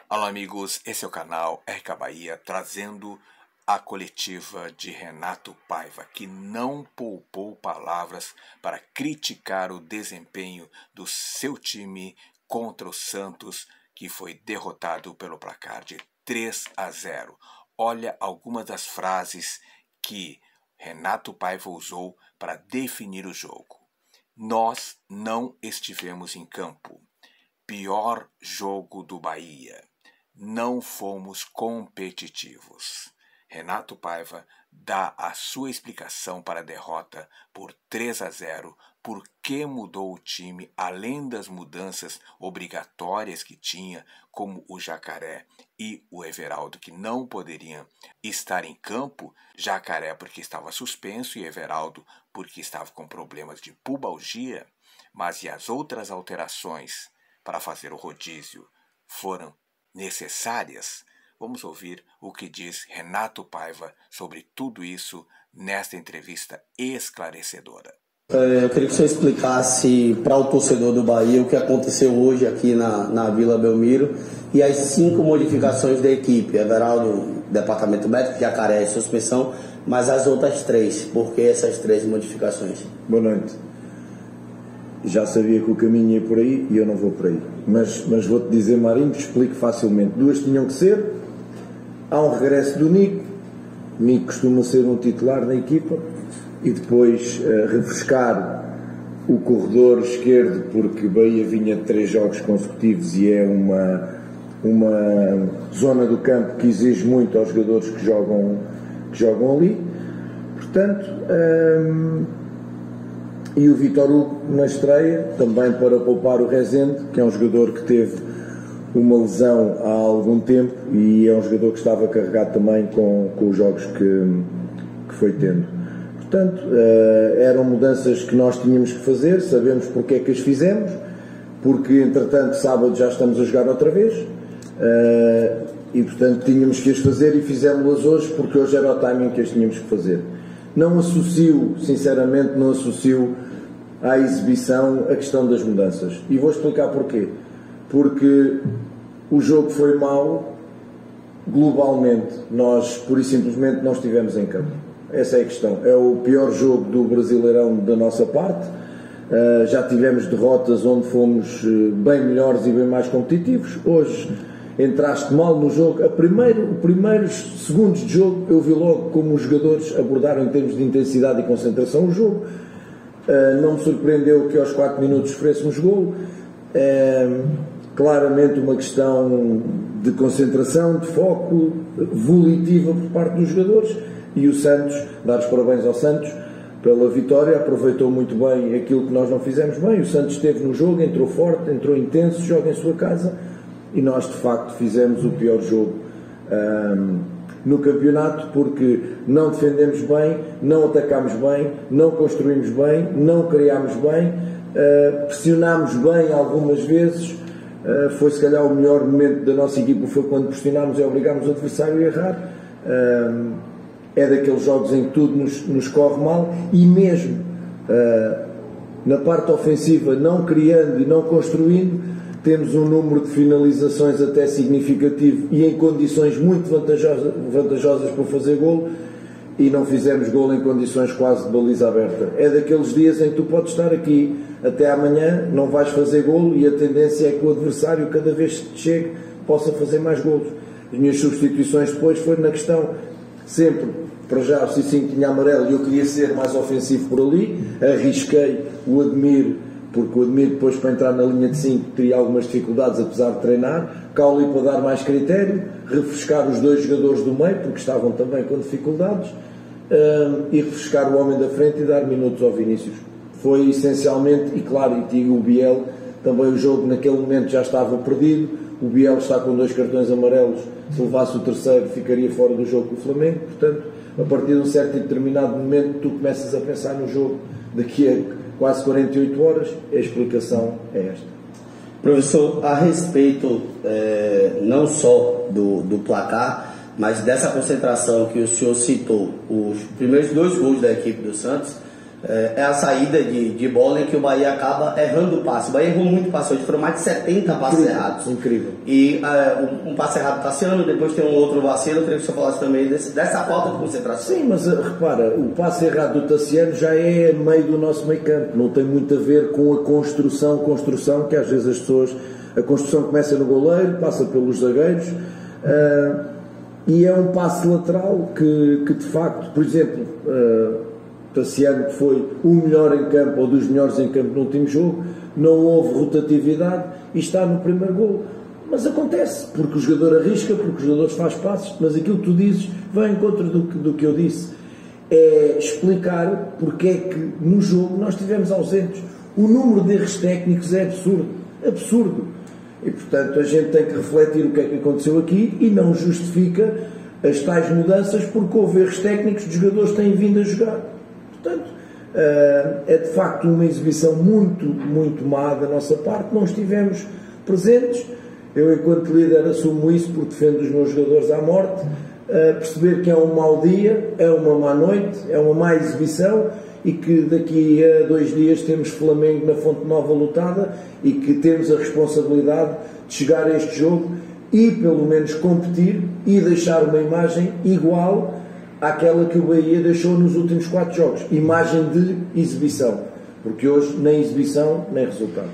Olá amigos, esse é o canal RK Bahia trazendo a coletiva de Renato Paiva, que não poupou palavras para criticar o desempenho do seu time contra o Santos, que foi derrotado pelo placar de 3-0. Olha algumas das frases que Renato Paiva usou para definir o jogo. Nós não estivemos em campo. Pior jogo do Bahia. Não fomos competitivos. Renato Paiva dá a sua explicação para a derrota por 3-0, por que mudou o time, além das mudanças obrigatórias que tinha, como o Jacaré e o Everaldo, que não poderiam estar em campo. Jacaré porque estava suspenso e Everaldo porque estava com problemas de pubalgia, mas e as outras alterações para fazer o rodízio foram necessárias? Vamos ouvir o que diz Renato Paiva sobre tudo isso nesta entrevista esclarecedora. Eu queria que você explicasse para o torcedor do Bahia o que aconteceu hoje aqui na Vila Belmiro e as 5 modificações da equipe. Everaldo, departamento médico, Jacaré e suspensão, mas as outras 3. Por que essas 3 modificações? Boa noite. Já sabia que o caminho ia por aí e eu não vou por aí. Mas vou-te dizer, Marinho, te explico facilmente. 2 tinham que ser. Há um regresso do Nico. Nico costuma ser um titular na equipa. E depois refrescar o corredor esquerdo, porque Bahia vinha de 3 jogos consecutivos e é uma zona do campo que exige muito aos jogadores que jogam ali. Portanto... E o Vitor Hugo na estreia, também para poupar o Rezende, que é um jogador que teve uma lesão há algum tempo e é um jogador que estava carregado também com os jogos que foi tendo. Portanto, eram mudanças que nós tínhamos que fazer, sabemos porque é que as fizemos, porque entretanto sábado já estamos a jogar outra vez e portanto tínhamos que as fazer e fizemos-las hoje porque hoje era o timing que as tínhamos que fazer. Não associo, sinceramente, à exibição a questão das mudanças. E vou explicar porquê. Porque o jogo foi mau, globalmente, nós, pura e simplesmente, não estivemos em campo. Essa é a questão. É o pior jogo do Brasileirão da nossa parte. Já tivemos derrotas onde fomos bem melhores e bem mais competitivos. Hoje entraste mal no jogo. Os primeiros segundos de jogo eu vi logo como os jogadores abordaram em termos de intensidade e concentração o jogo. Não me surpreendeu que aos 4 minutos sofrêssemos golo. Claramente uma questão de concentração, de foco, volitiva por parte dos jogadores. E o Santos, dar os parabéns ao Santos pela vitória, aproveitou muito bem aquilo que nós não fizemos bem. O Santos esteve no jogo, entrou forte, entrou intenso, joga em sua casa. E nós, de facto, fizemos o pior jogo no campeonato porque não defendemos bem, não atacámos bem, não construímos bem, não criámos bem, pressionámos bem algumas vezes. Foi, se calhar, o melhor momento da nossa equipa foi quando pressionámos e obrigámos o adversário a errar. É daqueles jogos em que tudo nos corre mal e mesmo na parte ofensiva, não criando e não construindo, temos um número de finalizações até significativo e em condições muito vantajosas para fazer golo e não fizemos golo em condições quase de baliza aberta. É daqueles dias em que tu podes estar aqui até amanhã, não vais fazer golo e a tendência é que o adversário, cada vez que chegue, possa fazer mais golos. As minhas substituições depois foram na questão, sempre, para já o Cicinho tinha amarelo e eu queria ser mais ofensivo por ali, arrisquei o Admir, porque o Admir depois para entrar na linha de 5 teria algumas dificuldades apesar de treinar. Cauli para dar mais critério, refrescar os 2 jogadores do meio porque estavam também com dificuldades e refrescar o homem da frente e dar minutos ao Vinícius. Foi essencialmente, e claro, e digo o Biel, também o jogo naquele momento já estava perdido, o Biel está com 2 cartões amarelos, se levasse o terceiro ficaria fora do jogo com o Flamengo, portanto a partir de um certo e determinado momento tu começas a pensar no jogo daqui a quase 48 horas, a explicação é esta. Professor, a respeito não só do placar, mas dessa concentração que o senhor citou, os primeiros 2 gols da equipe do Santos, é a saída de bola em que o Bahia acaba errando o passe. O Bahia errou muito passe hoje, foram mais de 70 passes errados. Incrível. E um passe errado do Tassiano, depois tem um outro vacilo. Eu queria que o senhor falasse também dessa falta de concentração. Sim, mas repara, o passe errado do Tassiano já é meio do nosso meio campo, não tem muito a ver com a construção que às vezes as pessoas... A construção começa no goleiro, passa pelos zagueiros, e é um passe lateral que de facto, por exemplo... Tassiano, que foi o melhor em campo ou dos melhores em campo no último jogo, não houve rotatividade e está no primeiro gol. Mas acontece, porque o jogador arrisca, porque o jogador faz passos, mas aquilo que tu dizes vai em contra do que eu disse. É explicar porque é que no jogo nós estivemos ausentes. O número de erros técnicos é absurdo. E portanto a gente tem que refletir o que é que aconteceu aqui e não justifica as tais mudanças porque houve erros técnicos de jogadores que têm vindo a jogar. Portanto, é de facto uma exibição muito má da nossa parte, não estivemos presentes. Eu, enquanto líder, assumo isso porque defendo os meus jogadores à morte. Perceber que é um mau dia, é uma má noite, é uma má exibição e que daqui a 2 dias temos Flamengo na Fonte Nova lutada e que temos a responsabilidade de chegar a este jogo e pelo menos competir e deixar uma imagem igual àquela que o Bahia deixou nos últimos 4 jogos. Imagem de exibição. Porque hoje nem exibição, nem resultado.